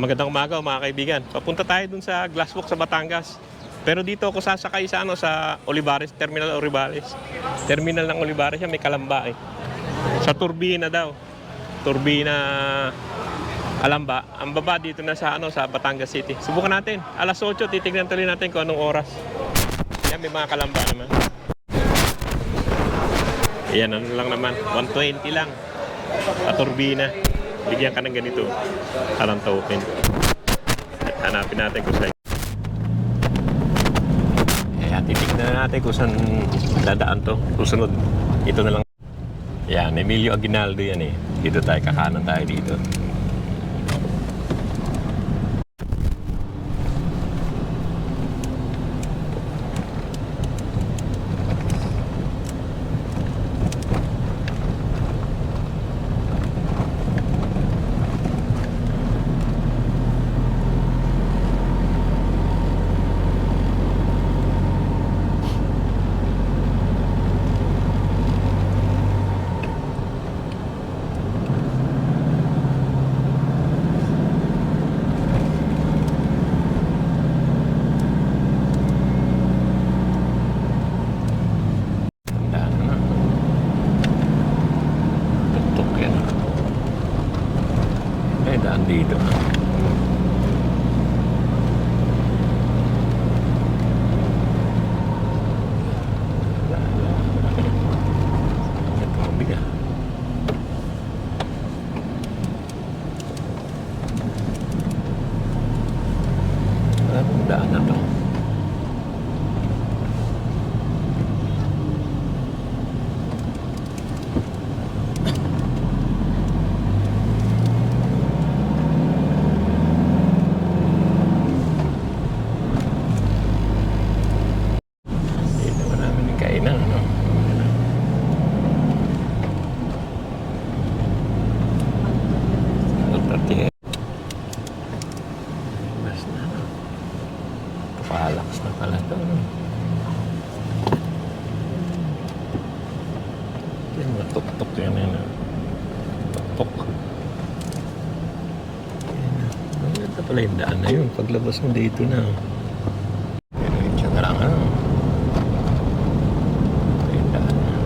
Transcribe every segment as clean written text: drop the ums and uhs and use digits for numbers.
Magandang umaga mga kaibigan. Papunta tayo dun sa Glasswalk sa Batangas. Pero dito ako sasakay sa sa Olivares, Terminal Olivares. Terminal ng Olivares yan, may Kalamba eh. Sa Turbina daw. Turbina Alamba. Ang baba dito na sa sa Batangas City. Subukan natin. Alas 8 titignan tuloy natin kung anong oras. Yan, may mga Kalamba naman. Ayan, ano lang naman. 120 lang. Sa Turbina. Bigyan ka ng ganito. Parang token. Hanapin natin kung saan. Ayan, titignan na natin kung saan dadaan to. Susunod. Ito na lang. Ayan, Emilio Aguinaldo yan eh. Dito tayo, kakanan tayo dito. Daan dito. Anong daan na to? Palakas na pala ito. Yung mga tuk-tuk yan yun. Tuk-tuk. Ito pala yung daan na yun. Paglabas mo dito na. Yan yung tiyanarangan. Ito yung daan na.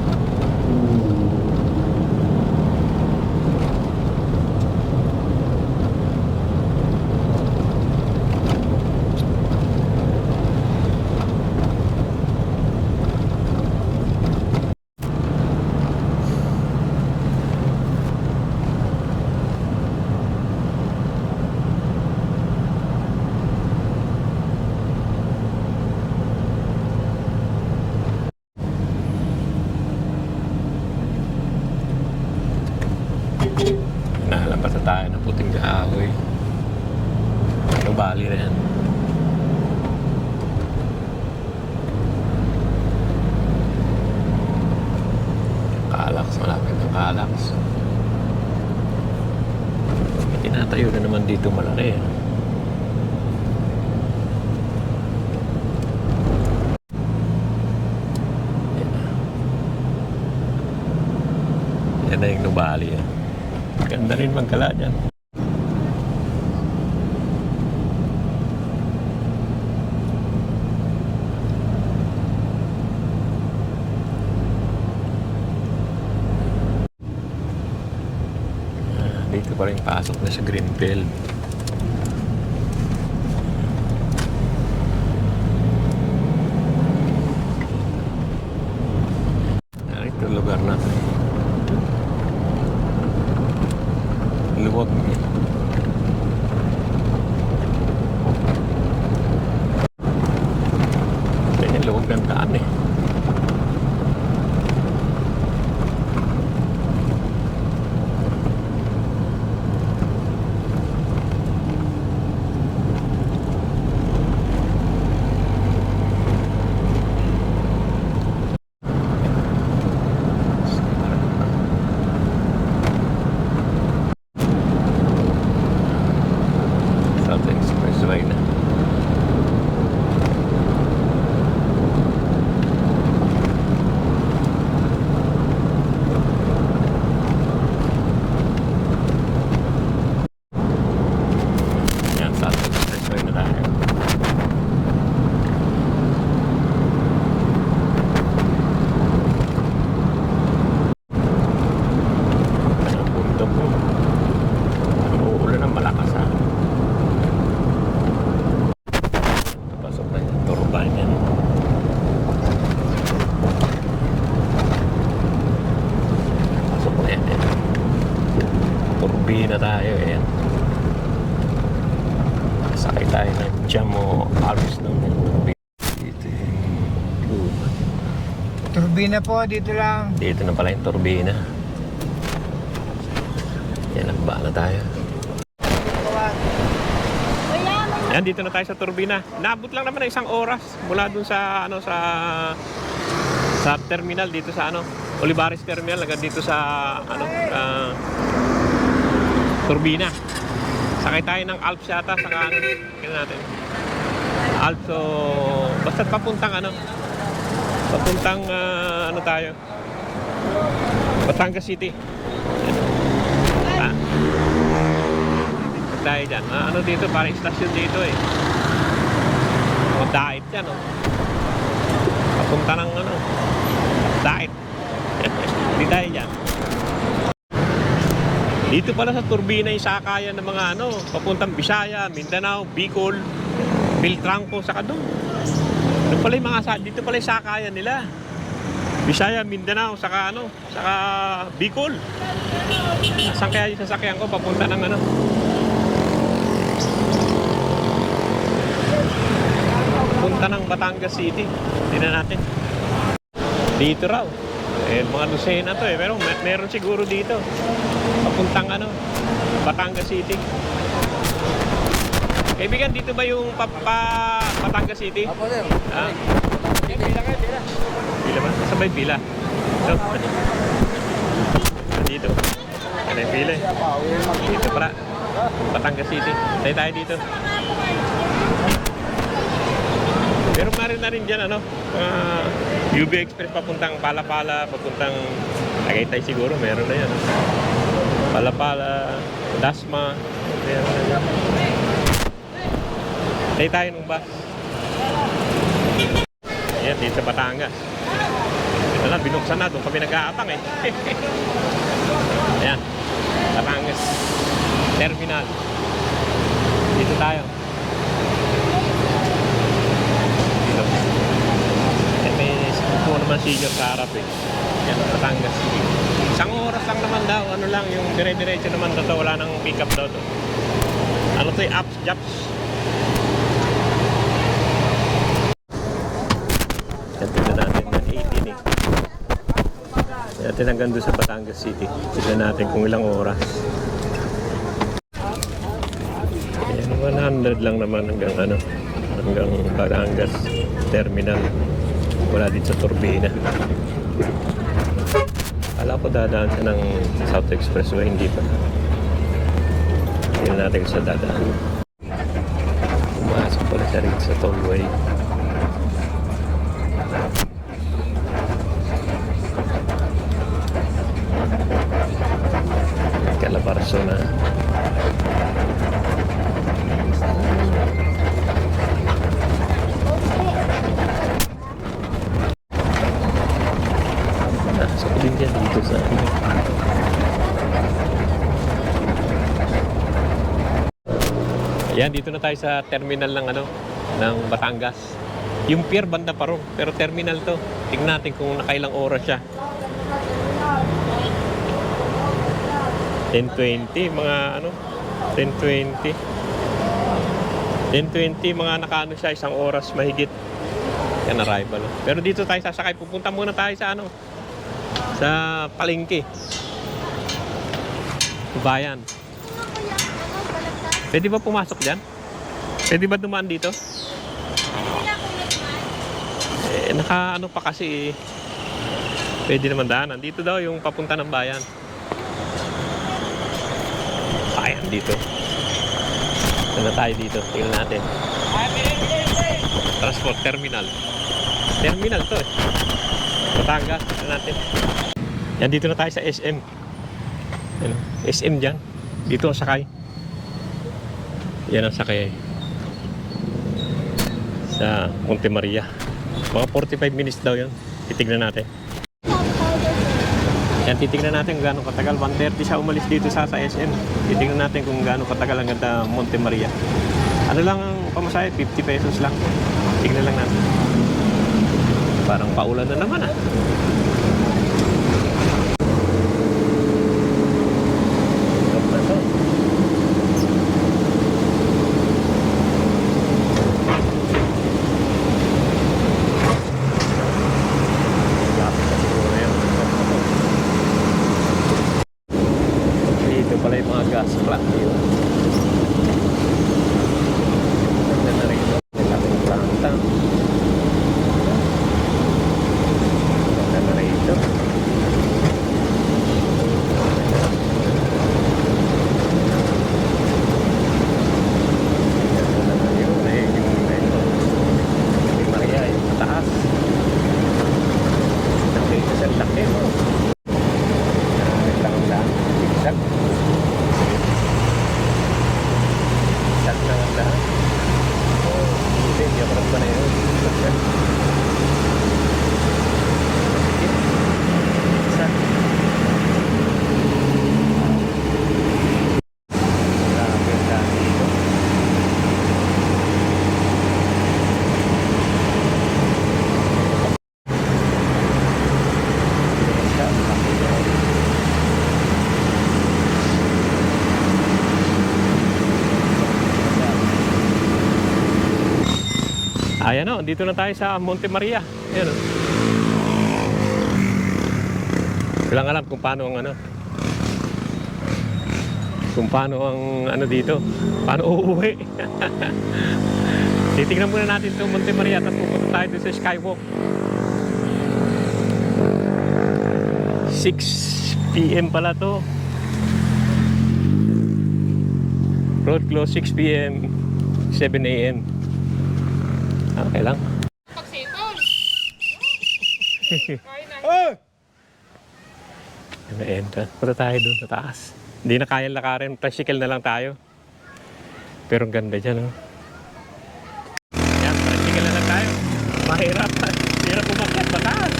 Nahalampas na tayo ng puting kahoy. Ano bali na yan? Kalax, malapit ng Kalax. May tinatayo na naman dito malaki. Yan na yung Nubali. Ganda rin magkala dyan. Dito pa rin pasok na sa Greenfield. Ito lugar natin. Luwag niya. Kaya luwag ng daan eh. turbina tayo. Ayan. Sakay tayo ng jam o Alps ng dito yung Turbina po, dito lang. dito na pala yung turbina. Yan, nagba na tayo. Yan, dito na tayo sa turbina. Naabot lang naman na 1 oras mula dun sa ano sa terminal dito sa ano Olivares Terminal hanggang dito sa ano turbina. Sakay tayo ng Alps yata saka ano kailan natin. Alps, so basta papuntang ano ano tayo Batangas City. Tayo dyan. Ano dito, parang istasyon dito eh. O diet dyan, oh. Papunta ng ano, diet. Hindi tayo dyan. Dito pala sa turbina yung sakayan ng mga ano, papuntang Bisaya, Mindanao, Bicol, Beltranco, saka doon. Doon pala yung mga, dito pala yung sakayan nila. Bisaya, Mindanao, saka ano, saka Bicol. Saan kaya yung sasakyan ko, papunta ng ano, punta ng Batangas City. Tingnan natin. Dito raw. Eh, mga dosena to eh. Pero meron siguro dito. Papuntang ano, Batangas City. Kaibigan, dito ba yung Batangas City? Apo, sir. Ha? Pila kayo, pila. Pila ba? Sabay pila. Ito. Dito. Ano yung pila eh? Dito para. Batangas City. Tayo dito. Pero meron na rin dyan, ano, UB Express papuntang Palapala, papuntang Tagaytay siguro, meron na yan. Palapala, Dasma, meron na yan. Tayo ng bus. Ayan, dito sa Batangas. Ito na, binuksan na, doon kami nag-aatang eh. Ayan, Batangas Terminal. Dito tayo. May naman sigar sa harap eh. Yan, Batangas. 1 oras lang naman daw. Ano lang, yung dire-diretso naman daw. Wala nang pick up daw to. Ano to yung apps, japs. Yan, tignan natin. 118 eh. Yan, natin hanggang doon sa Batangas City. Tignan natin kung ilang oras. Yan, 100 lang naman hanggang ano. Hanggang Batangas Terminal. Wala dito sa turbina. Alam ko dadaan siya ng South Expressway, hindi pa. Tingnan natin sa dadaan. Pumasok pala siya rin sa tollway. Calabarzon na. Dito sa Ayan, dito na tayo sa terminal ng ano ng Batangas. Yung pier banda pa ron, pero terminal to. Tingnan natin kung nakailang oras siya. 10:20 mga ano 10:20 mga nakaano siya 1 oras mahigit. Yan arrival. Pero dito tayo sasakay. Pupunta muna tayo sa ano sa palengke. Bayan. Pwede ba pumasok dyan? Pwede ba dumaan dito? Eh, naka ano pa kasi eh. Pwede naman daanan. Dito daw yung papunta ng bayan. Bayan dito. Ano tayo dito? Tingnan natin. Transport terminal. Terminal to eh. Batangas. Tingnan natin. Yan, dito na tayo sa SM. Ano? SM dyan. Dito ang sakay. Yan ang sakay sa Monte Maria. Mga 45 minutes daw yun. Titignan natin. Yan, titignan natin kung gaano katagal. 1:30 siya umalis dito sa SM. Titignan natin kung gaano katagal hanggang Monte Maria. Ano lang ang pamasahe? 50 pesos lang. Tignan lang natin. Parang paulan na naman ah. Stop na to. gas plant yun. Ganda na rin ito. May laking planta. Ganda na rin ito. Ganda na yun. Eh, yung ito. Yung Maria, yung mataas. Laki, kasi laki mo. Lang. Zigzag. Zigzag lang ang lahat. Hindi, hindi ako lang pa na yun. Zigzag. Zigzag. Grabe ang dami dito. Ayan o, dito na tayo sa Monte Maria. Ayan o. Walang alam kung paano ang ano. Kung paano ang ano dito. Paano uuwi. Titignan muna natin itong Monte Maria tapos pupunta tayo dito sa Skywalk. 6 PM pala to. Road close 6 PM, 7 AM. Okay lang. Pagsipon. Entrance. Punta tayo dun sa taas. Hindi na kaya lakarin. Tricycle na lang tayo. Pero ang ganda dyan, oh. Yan, tricycle na lang tayo. Mahirap. Mahirap umakyat. Mataas.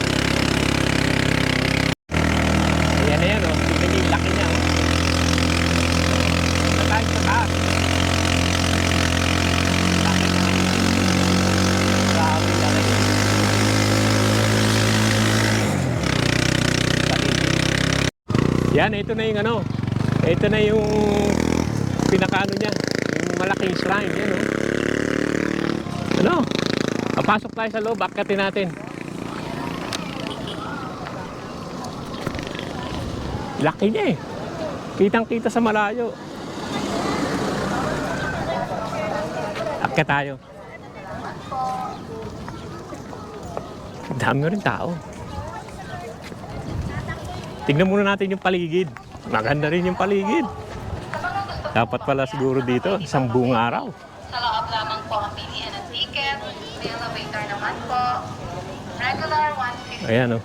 Ayan na yan, oh. Tingnan yung laki niya, oh. Punta tayo sa taas. Laki na. Grabe, laki. Yan, ito na yung ano. Ito na yung pinakaano niya. Yung malaking shrine. Yan, oh. Ano? Papasok tayo sa loob. Akyatin natin. Laki niya eh. Kitang-kita sa malayo. Akyat tayo. Dami rin tao. Tingnan muna natin yung paligid. Maganda rin yung paligid. Dapat pala siguro dito, isang buong araw. Sa loob lamang po ang pilihan ng ticket. May elevator naman po. Regular 150. Ayan, oh.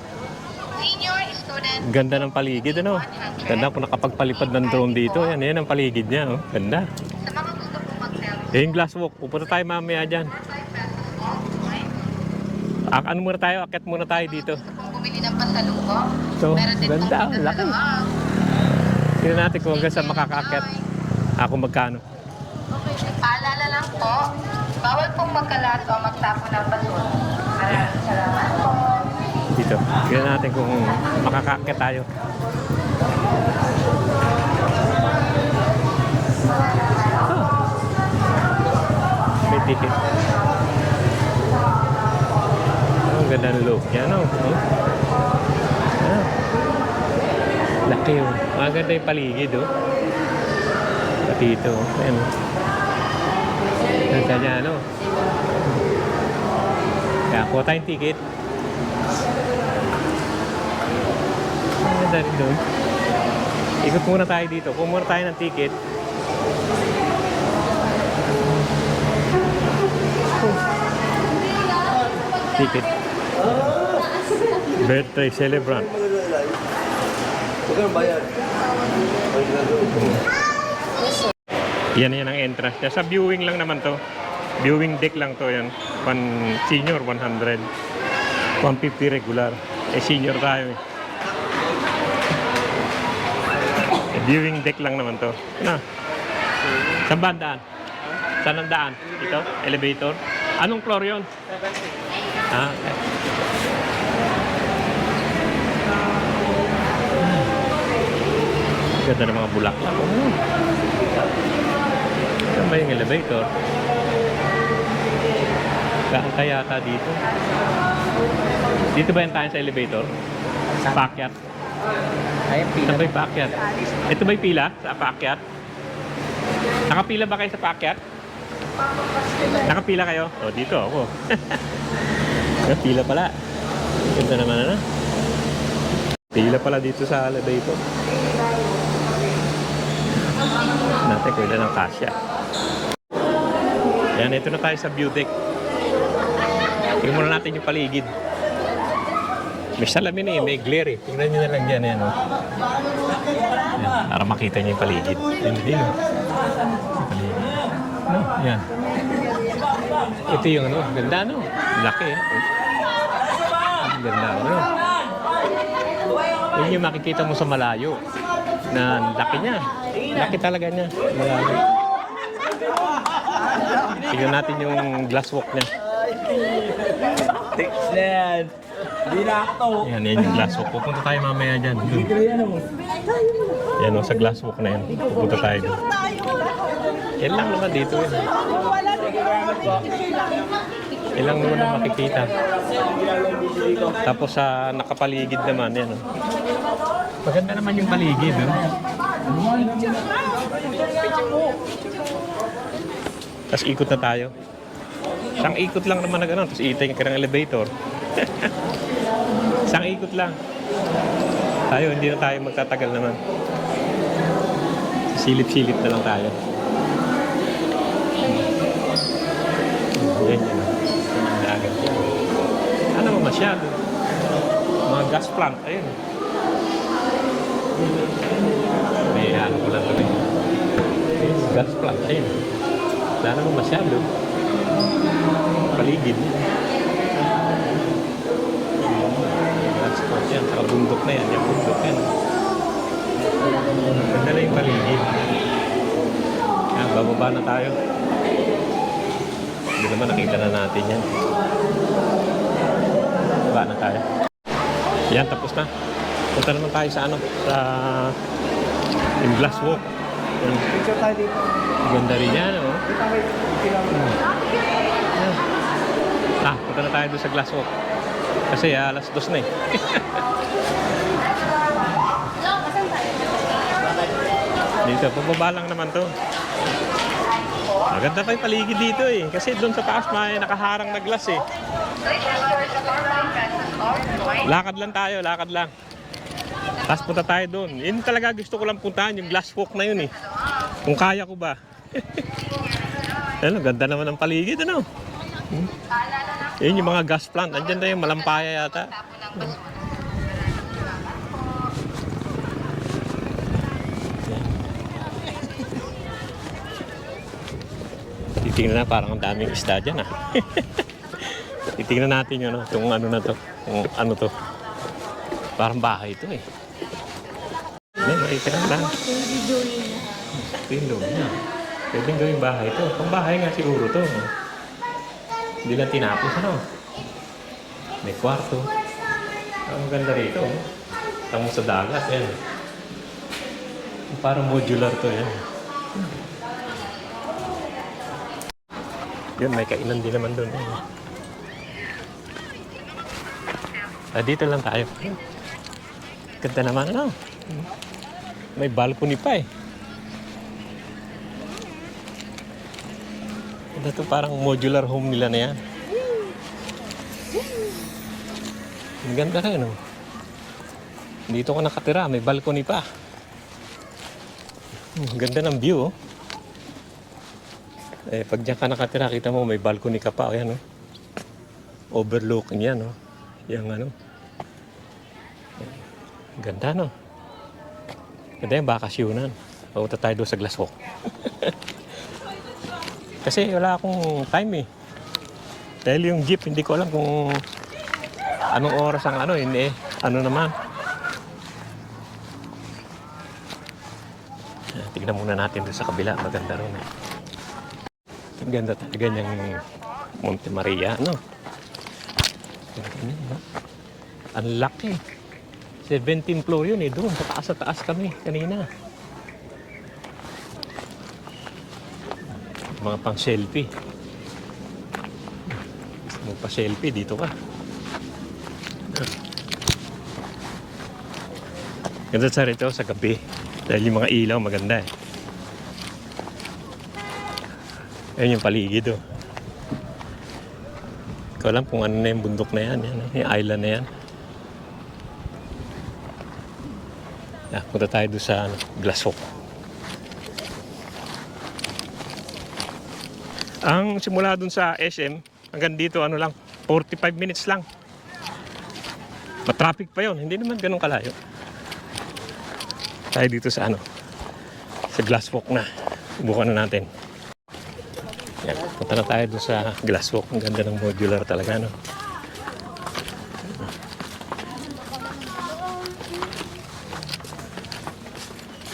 Senior student. Ganda ng paligid, ano? Ganda kung nakapagpalipad ng drone dito. Ayan, ayan ang paligid niya, oh. Ganda. Sa mga gusto pong mag-selfie. Eh, yung glass walk. Pupunta tayo mamaya dyan. 5 pesos po. Okay. Ano muna tayo? Akyat muna tayo dito. Gusto pong bumili ng pasalubong. So, Meron din pong ganda. dito sa Laki. loob. Tingnan natin kung hanggang saan makakaakyat. Ako magkano. Paalala lang po, bawal pong magkalat o magtapo ng basura. Maraming salamat po. Dito. Tingnan natin kung makakaakyat tayo. Oh. May ticket. Oh, ang ganda ng loob niya, no? Oh. Ah. Laki, oh. Maganda yung paligid, oh. Pati ito, oh. Ayan, oh. Ganda niya, ano? Kaya, kuha tayong ticket. Ang ganda rin doon. Ikot muna tayo dito. Kuha muna tayo ng ticket. Oh. Ticket. Birthday celebrant. Yan ang entrance niya. Sa viewing lang naman to. Viewing deck lang to yan. Senior 100. 150 regular. Eh senior tayo eh. Viewing deck lang naman to. Ano? Saan ba ang daan? Saan ang daan? Ito? Elevator? Anong floor yun? Ah, okay. Ganda ng mga bulaklak. Oh. Saan ba yung elevator? Gaan ka yata dito. Dito ba yung tayo sa elevator? Paakyat? Ay, Ito ba yung paakyat? Ito ba yung pila sa paakyat? Nakapila ba kayo sa paakyat? Nakapila kayo? O, dito ako. Nakapila pala. Ganda naman ano? Pila pala dito sa elevator. Natin kung ilan ang kasya. Yan, ito na tayo sa view deck. Tingnan muna natin yung paligid. May salamin eh, may glare eh. Tingnan nyo na lang dyan, yan, oh. Yan, para makita nyo yung paligid. Yan, din, oh. Yung paligid. No, yan. Ito yung ano, ganda, no? Laki, eh. Ganda, no? Yun yung makikita mo sa malayo. Na laki niya. Laki talaga niya. Malayo. Tingnan natin yung glass walk niya. Yan yung glass walk. Pupunta tayo mamaya dyan. Yan o, sa glass walk na yan. Pupunta tayo dyan. Yan lang naman dito. Yan lang naman ang makikita. Tapos sa nakapaligid naman, yan o. Maganda naman yung paligid. Tapos ikot na tayo. Isang ikot lang naman na gano'n. Tapos iitay ka ng elevator. Isang ikot lang. Tayo, hindi na tayo magtatagal naman. Silip-silip na lang tayo. Yan, yan. Dagat. Ano mo masyado? Mga gas plant. Ayun. May ano ko lang ito. Gas plant. Ayun. Wala naman masyado. Paligid. Gas plant yan. Saka bundok na yan. Yung bundok yan. Ganda na yung paligid. Yan, bababa na tayo. Hindi naman nakita na natin yan. Baba na tayo. Yan, tapos na. Punta naman tayo sa ano, sa yung glass walk. Picture tayo dito. Ganda rin yan, oh. Punta na tayo doon sa glass walk. Kasi alas 2 na eh. Dito, pababa lang naman to. Maganda pa yung paligid dito eh. Kasi doon sa taas may nakaharang na glass eh. Lakad lang tayo, lakad lang. Tapos punta tayo doon. Yun talaga gusto ko lang puntahan, yung glass walk na yun eh. Kung kaya ko ba. Ano, ganda naman ng paligid, ano? Yun yung mga gas plant. Andyan na yung malampaya yata. Titingnan na, parang ang daming isda dyan ah. Titingnan natin yun, itong ano na to. Kung ano to. Parang bahay ito eh. Ito lang. Ito yung loob niya. Pwedeng gawing bahay ito. Pang bahay nga siguro to. Hindi lang tinapos ano. May kwarto. Ang ganda rito. Tamo sa dagat. Yan. Parang modular to yan. Yun, may kainan din naman doon. Dito lang tayo. Ganda naman ano. May balcony pa eh. Ito parang modular home nila na yan. Ang ganda rin oh. Dito ko nakatira, may balcony pa. Ang ganda ng view oh. Eh, pag diyan ka nakatira, kita mo may balcony ka pa. Ayan oh. Overlooking yan oh. Yang ano. Ganda no. Ganda yung bakasyonan. Papunta tayo doon sa glass walk. Kasi wala akong time eh. Dahil yung jeep, hindi ko alam kung anong oras ang ano. Hindi eh. Ano naman. Tignan muna natin doon sa kabila. Maganda rin eh. Ang ganda talaga niyang Monte Maria. Ano? Ang laki. 17 floor yun eh. Doon sa taas kami kanina. Mga pang selfie. Magpa-selfie dito ka. Ganda sa rito sa gabi. Dahil yung mga ilaw maganda eh. Ayun yung paligid oh. Hindi ko alam kung ano na yung bundok na yan. Yan yung island na yan. Punta tayo doon sa Glasswalk. Ang simula doon sa SM, hanggang dito ano lang, 45 minutes lang. Matraffic pa yon, hindi naman ganun kalayo. Tayo dito sa sa Glasswalk na. Subukan na natin. Yan, punta na tayo doon sa Glasswalk. Ang ganda ng modular talaga, no?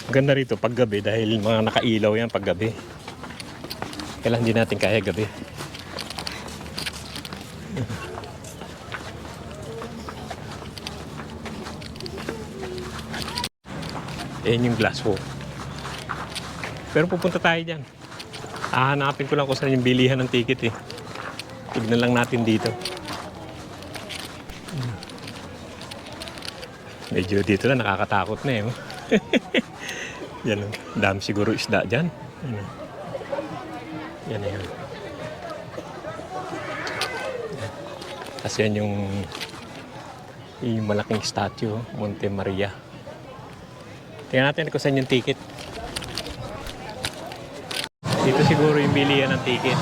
Ganda rito paggabi dahil mga nakailaw yan paggabi. Kailan hindi natin kaya gabi. Ayan yung Glasswalk. Pero pupunta tayo dyan. Hahanapin ko lang kung saan yung bilihan ng ticket eh. Tignan lang natin dito. Medyo dito lang nakakatakot na eh. Oh. Yan o. Dami siguro isda dyan. Yan na yun. Kasi yan yung malaking statue, Monte Maria. Tingnan natin kung saan yung ticket. Dito siguro yung bilihan ng ticket.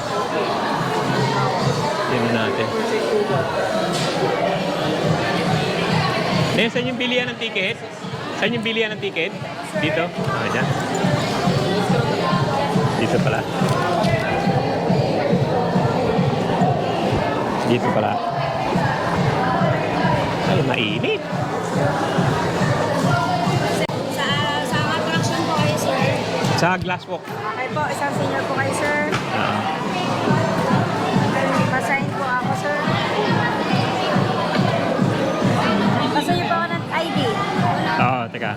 Tingnan natin. Saan yung bilihan ng ticket? Saan yung bilihan ng ticket? Dito? Dyan. Dito pala. Dito pala. Ay, mainit. Sa attraction po kayo, sir. Sa Glasswalk. Okay po, isang senior po kayo, sir. Ah. Pasign po ako, sir. Pasign po ako ng ID. Oo, teka.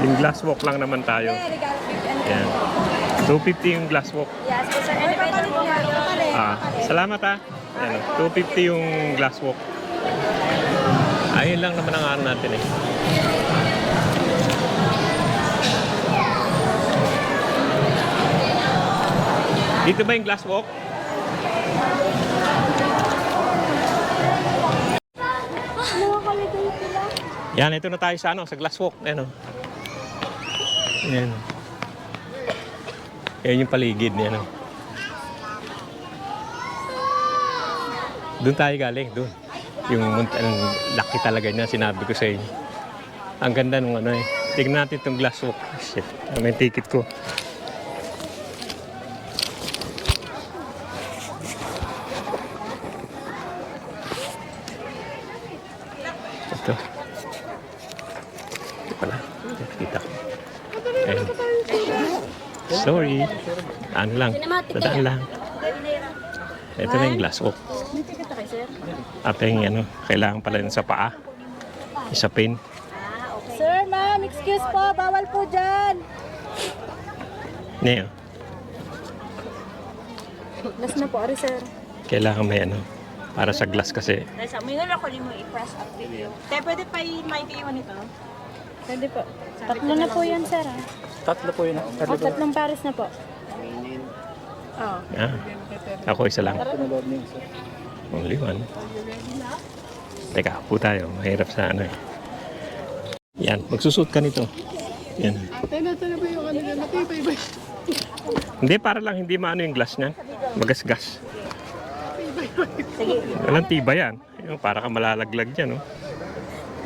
Yung Glasswalk lang naman tayo. Yan. 250 yung Glasswalk. Yes po, sir. Elevator po kayo. Salamat ha. Yan, 250 yung Glasswalk. Ayun lang naman ang natin eh. Dito ba yung Glasswalk? Yan, ito na tayo sa sa Glasswalk. Ayan o. Ayan. Ayan yung paligid niya. Doon tayo galing, doon. Yung laki talaga niya, sinabi ko sa inyo. Ang ganda nung eh. Tignan natin itong Glasswalk. Shit, may ticket ko. Ito. Ito pala. Kita ko. Ayan. Sorry. Ano lang. Dadaan lang. Ito na yung Glasswalk. At yung kailangan pala yun sa paa. Isa pin. Sir, ma'am, excuse po. Bawal po dyan. Neo. Last na po, ari, sir. Kailangan may para sa glass kasi. Nasa, may nga ako mo i-press up video. Te, pwede pa i-maintain ito? Pwede po. Tatlo na po yan, sir. Tatlo po yun. Tatlong pares na po. Oo. Ako isa lang. Only one. Teka, po tayo. Mahirap sa eh. Yan, magsusot ka nito. Yan. Hindi, para lang hindi maano yung glass niyan. Magasgas. Walang tiba yan. Yung para ka malalaglag dyan, no?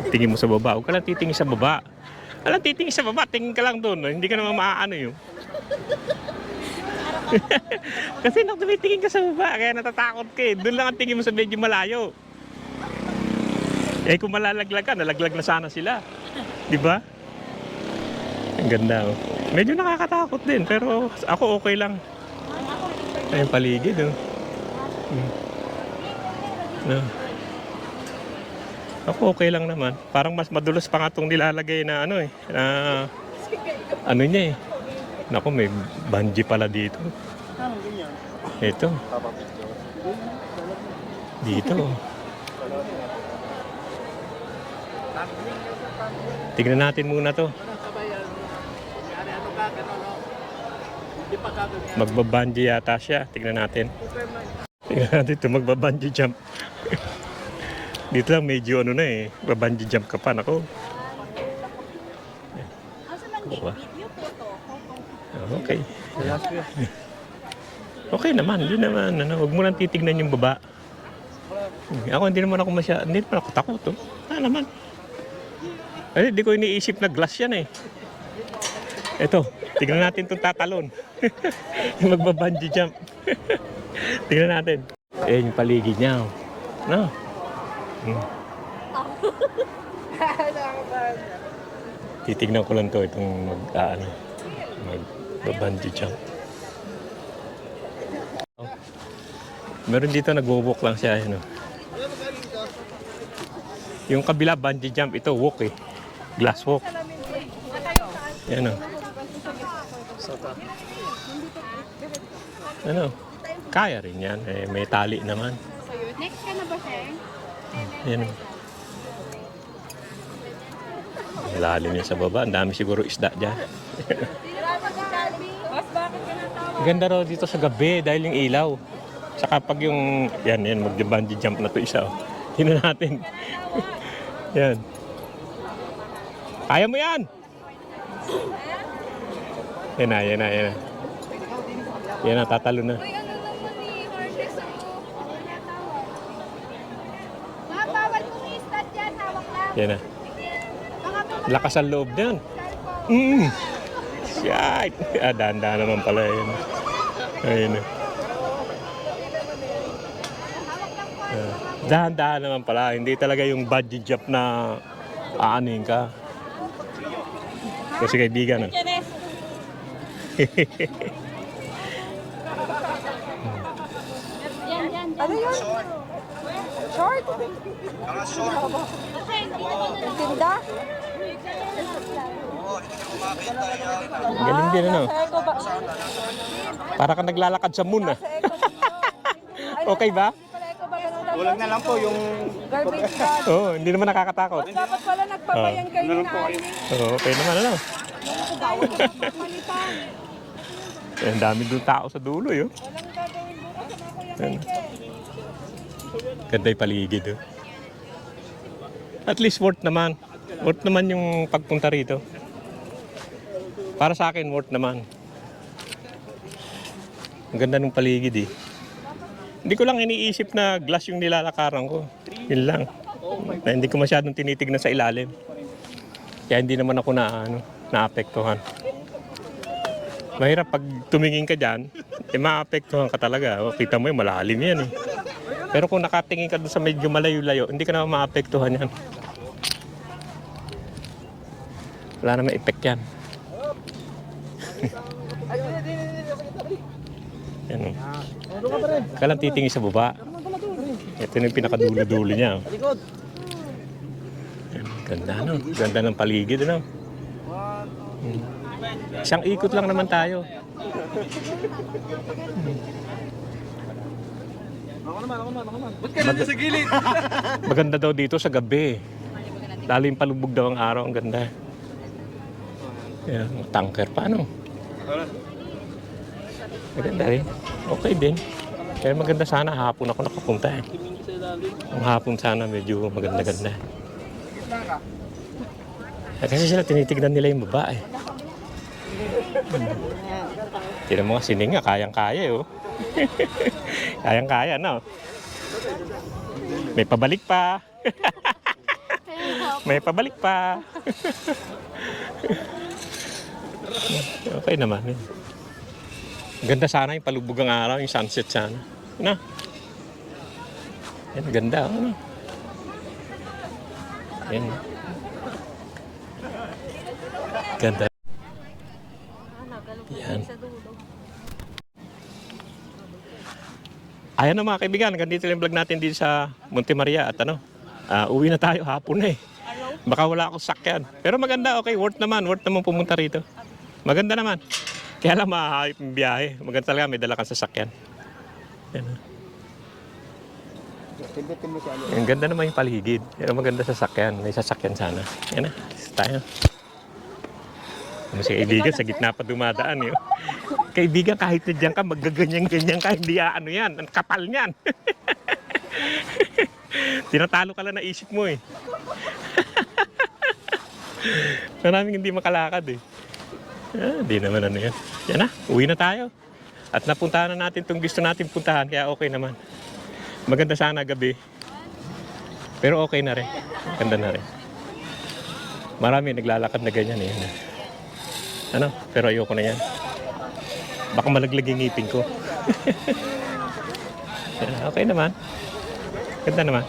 Tingin mo sa baba. Huwag ka lang titingin sa baba. Alam, titingin sa baba. Tingin ka lang doon. No? Hindi ka naman maaano yun. Kasi nung tumitingin ka sa baba, kaya natatakot ka eh. Doon lang ang tingin mo sa medyo malayo. Eh kung malalaglag ka, nalaglag na sana sila. Diba? Ang ganda oh. Medyo nakakatakot din, pero ako okay lang. Ay, yung paligid oh. No. Ako okay lang naman. Parang mas madulas pa nga itong nilalagay na na niya eh. Naku, may bungee pala dito. Ito. Dito. Tignan natin muna to. Magbabungee yata siya. Tignan natin. Tignan natin ito, magbabungee jump. Dito lang medyo ano na eh. Babungee jump ka pa. Nako. Kuha. Okay. Okay naman. Hindi naman. Ano, huwag mo lang titignan yung baba. Ako hindi naman ako takot. Oh. Naman. Ay, hindi ko iniisip na glass yan eh. Ito, tignan natin itong tatalon. Yung magbabungee jump. Tignan natin. Eh, yung paligid niya. Oh. No? Titignan ko lang to itong magbabungee jump. Oh. Meron dito nag-walk lang siya. Ano? Yung kabila bungee jump, ito walk eh. Glass walk. Yan o. Ano? Kaya rin yan. Eh, may tali naman. Next ka na ba, sir? Yan o. Malalim yan sa baba. Ang dami siguro isda dyan. Boss, bakit ka natawa? Ganda raw dito sa gabi dahil yung ilaw. Saka pag yung... Yan, mag-bungee jump na to isa. Oh. Tingnan natin. Yan. Kaya mo yan! Yan na. Yan na, tatalo na. Uy, ano naman ni Hordes mo? Mga bawal kong i-stat dyan, hawak lang. Yan na. Baka po Lakas ang loob na yan. Shit! Dahan-dahan naman pala yun. Ayun na. Dahan-dahan naman pala. Hindi talaga yung bungee jump na aanin ka. Kasi kaibigan. Ah. Ano yun? Short? Tinda? Galing din ano. Para ka naglalakad sa moon ah. Okay ba? Kulang na lang po yung... Garbage bag. Oo, hindi naman nakakatakot. Dapat pala nagpapayan kayo na Oo, okay naman ano. palitan. Ang dami doon tao sa dulo yun. Walang gagawin bukas na Kuya Michael. Ganda yung paligid oh. At least worth naman. Worth naman yung pagpunta rito. Para sa akin, worth naman. Ang ganda ng paligid eh. Hindi ko lang iniisip na glass yung nilalakaran ko. Yun lang. Na hindi ko masyadong tinitignan sa ilalim. Kaya hindi naman ako naapektuhan. Mahirap pag tumingin ka dyan, maapektuhan ka talaga. O, kita mo yung malalim yan eh. Pero kung nakatingin ka doon sa medyo malayo-layo, hindi ka naman maapektuhan yan. Wala naman effect yan. Yan o. Kaya lang titingin sa baba. Ito na yung pinakadulo-dulo niya. Ganda no? Ganda ng paligid no? Isang ikot lang naman tayo. Ba't ka na sa gilid? Maganda daw dito sa gabi. Lalo yung palubog daw ang araw. Ang ganda. Yan, tanker pa no? Maganda rin. Okay din. Kaya maganda sana hapon ako nakapunta eh. Ang hapon sana medyo maganda-ganda. Kasi sila tinitignan nila yung baba eh. Tignan mo nga sininga, kayang-kaya eh oh. Kayang-kaya no? May pabalik pa. May pabalik pa. Okay naman eh. Ganda sana yung palubog ng araw, yung sunset sana. Na? Yan, ganda. Ano? Yan. Ganda. Yan. Ayan na mga kaibigan, ganito lang yung vlog natin dito sa Monte Maria at uwi na tayo, hapon na eh. Baka wala akong sakyan. Pero maganda, okay, worth naman pumunta rito. Maganda naman. Kaya lang mahahayop yung biyahe. Maganda talaga, may dala kang sasakyan. Yan. Ang ganda naman yung paligid. Pero maganda sasakyan. May sasakyan sana. Yan na. Tayo. Ano si kaibigan, sa gitna pa dumadaan yun. Kaibigan, kahit na dyan ka, maggaganyan-ganyan ka, hindi ano yan, ang kapal niyan. Tinatalo ka lang na isip mo eh. Maraming hindi makalakad eh. Di naman ano yan. Yan na, uwi na tayo. At napuntahan na natin itong gusto natin puntahan, kaya okay naman. Maganda sana gabi. Pero okay na rin. Ganda na rin. Marami naglalakad na ganyan eh. Ano? Pero ayoko na yan. Baka malaglag yung ngipin ko. Okay naman. Ganda naman.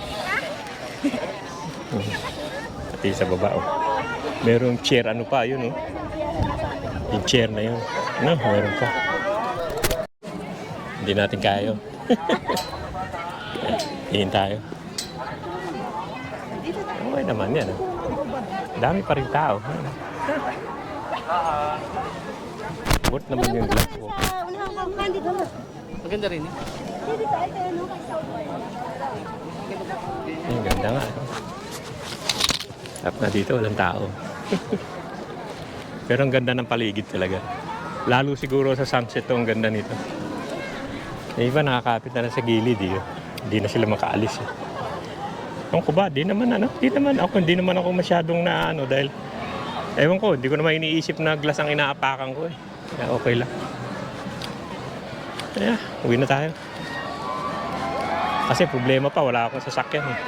Pati sa baba oh. Merong chair ano pa yun oh. Yung chair na yun. Ano? Meron pa. Hindi natin kaya. Hihin tayo. Okay naman yan. Dami pa rin tao. Worth naman yung glass walk. Maganda rin eh. Ang ganda nga. Tap na dito, walang tao. Pero ang ganda ng paligid talaga. Lalo siguro sa sunset to, ang ganda nito. Yung iba nakakapit na sa gilid eh. Hindi na sila makaalis eh. Ewan ko ba, di naman ako masyadong na ano dahil ewan ko, hindi ko naman iniisip na glass ang inaapakan ko eh. Kaya okay lang. Kaya, uwi na tayo. Kasi problema pa, wala akong sasakyan eh.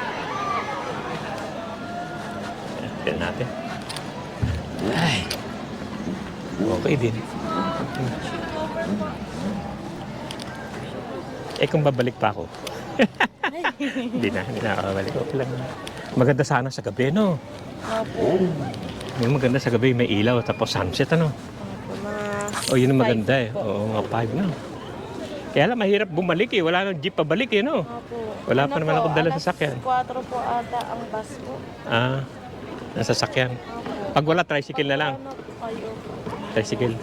Tignan natin. Ay. Okay din. Eh kung babalik pa ako. Hindi na ako babalik. Okay lang. Maganda sana sa gabi, no? Maganda sa gabi, may ilaw, tapos sunset, ano? Oh, yun ang maganda eh. Oo, mga 5 na. Kaya lang, mahirap bumalik eh. Wala nang jeep pabalik eh, no? Wala pa naman akong dala sa sakyan. 4 po ata ang bus po. Nasa sakyan. Pag wala, tricycle na lang. Ano po kayo? Tricycle.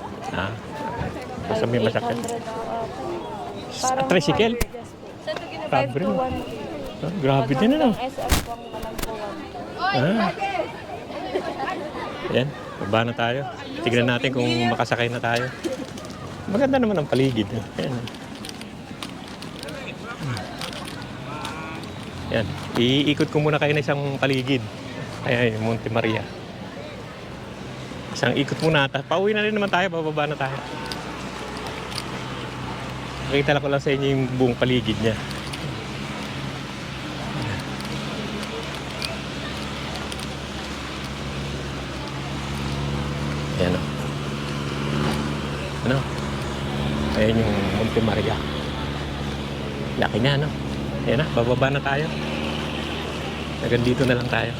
Basta may masakyan. 800 po ata. Sa tricycle? Yes po. Sa ito Grabe. 5 to 1. Grabe din ano. SF po ang walang po 1. Yan, baba na tayo. Tignan natin kung makasakay na tayo. Maganda naman ang paligid. Yan. Yan. Iikot ko muna kayo na isang paligid. Ayan, yung Monte Maria. Isang ikot muna. Pauwi na rin naman tayo, bababa na tayo. Nakita ko lang sa inyo yung buong paligid niya. Ayan o. Ano? Ayan yung Monte Maria. Laki niya, no? Ayan na, bababa na tayo. Hanggang dito na lang tayo.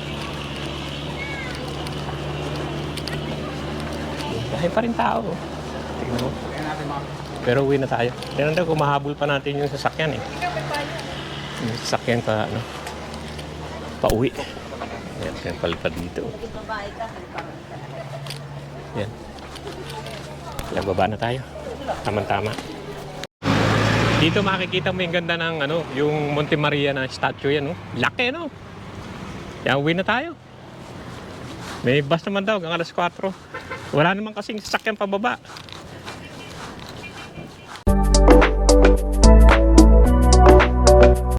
Dahil pa rin tao. Tingnan mo. Pero uwi na tayo. Tingnan daw kung mahabol pa natin yung sasakyan eh. Yung sasakyan pa, ano? Pauwi. Ayan, kaya palipad dito. Yan. Baba na tayo. Tama-tama. Dito makikita mo yung ganda ng ano, yung Monte Maria na statue yan, no? Laki, no? Yan, uwi na tayo. May bus naman daw, hanggang alas 4. Wala naman kasing sasakyan pababa.